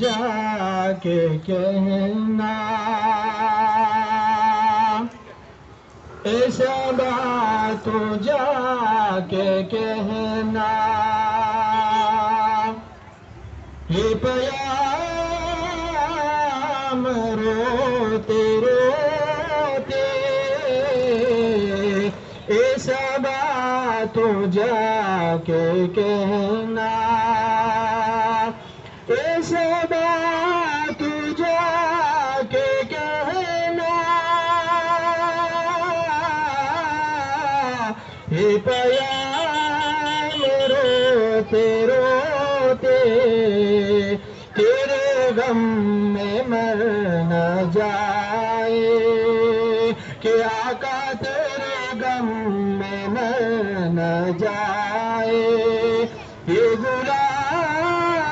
جا کے کہنا، ایسا بات تو جا کے کہنا، یہ پیام روتے روتے، ایسا بات تو جا کے کہنا، ایسا بات تو جا کے کہنا، یہ پیام روتے روتے، تیرے غم میں مر نہ جائے، کہ آقا تیرے غم میں مر نہ جائے، یہ غلام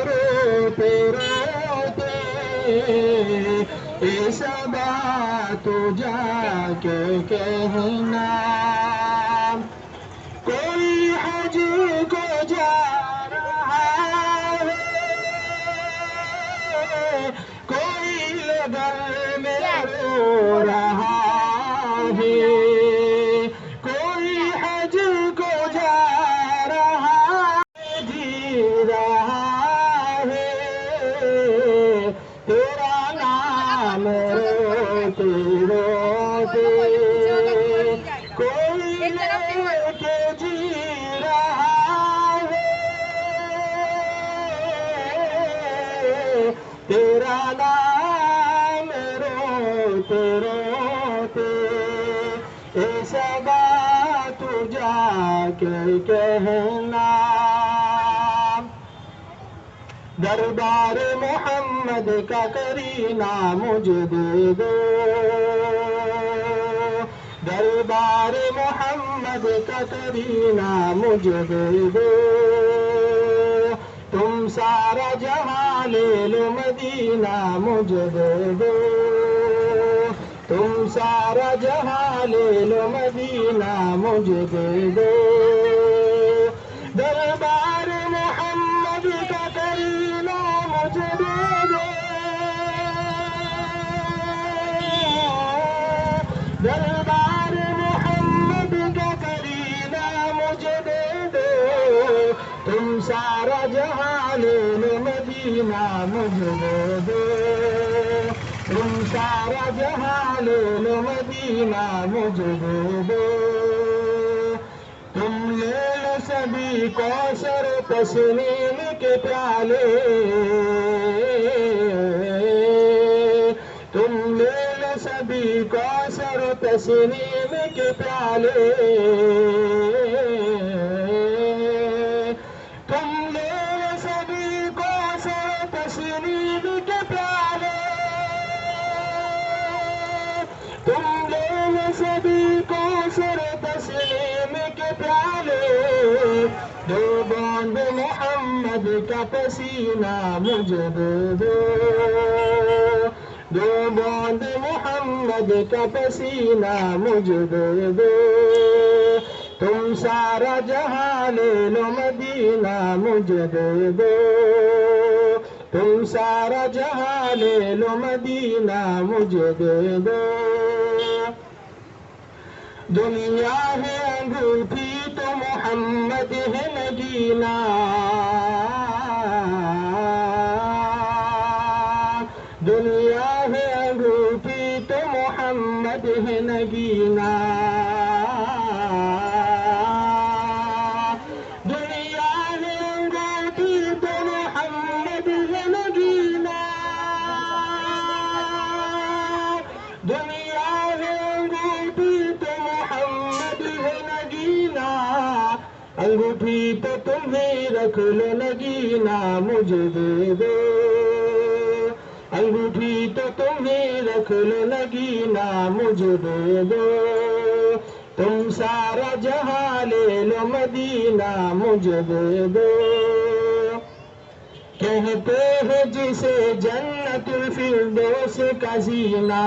روتے روتے، ایسا بات تو جا کے کہنا، کوئی حج کو جا رہا ہے، کوئی لگن میں رو رہا ہے، کوئی حج کو جا رہا ہے، جی رہا ہے، تیرا نام روتے روتے، کوئی لے کے جی رہا ہے، تیرا نام روتے روتے، ایسا بات تو جا کے کہنا، دربار محمد کا کرینہ مجھے دے دو، دربار محمد کا کرینہ مجھے دے دو، تم سارا جہاں لے لو مدینہ مجھے دے دو، تم سارا جہاں لے لو مدینہ مجھے دے دو، دربار محمد کا کرینہ مجھے دے دو، دربار محمد کا کرینہ مجھے دے دو، تم سارا جہاں لے لو مدینہ مجھے دے دو، تم سارا جہاں لے لو مدینہ مجھے دے دو، تم لے لو سبھی کوثر تسنیم کے پیالے، تم لے لو سبھی کوثر تسنیم کے پیالے، تم لے لو سبھی کوثر تسنیم کے پیالے، تم لے لو سبھی کوثر تسنیم کے پیالے، دو بوند محمد کا پسینہ مجھے دے دو، دو بوند محمد کا پسینہ مجھے دے دو، تم سارا جہاں لے لو مدینہ مجھے دے دو، تم سارا جہاں لے لو مدینہ مجھے دے دو، دنیا ہے انگوٹھی تو محمد ہے نگینہ، دنیا ہے انگوٹھی تو محمد ہے نگینہ، دنیا ہے انگوٹھی تو محمد ہے نگینہ، دنیا ہے انگوٹھی تو محمد ہے نگینہ، انگوٹھی تو تمہیں رکھ لو نگینہ مجھے دے دو، انگوٹھی تو تمہیں رکھ لو نگینہ مجھے دے دو، تم سارا جہاں لے لو مدینہ مجھے دے دو، کہتے ہیں جسے جنت الفردوس کا زینہ،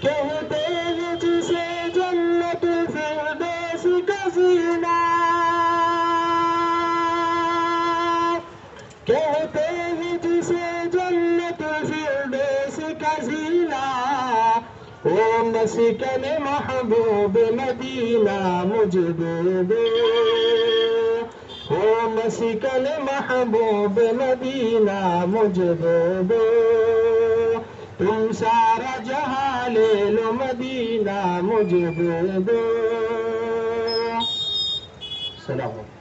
کہتے ہیں جسے جنت الفردوس کا زینہ، فضیلہ او مسکن محبوب مدینہ مجھے دے دو او مسکن محبوب مدینہ مجھے دے دو تم سارا جہاں لے لو مدینہ مجھے دے دو. سلام.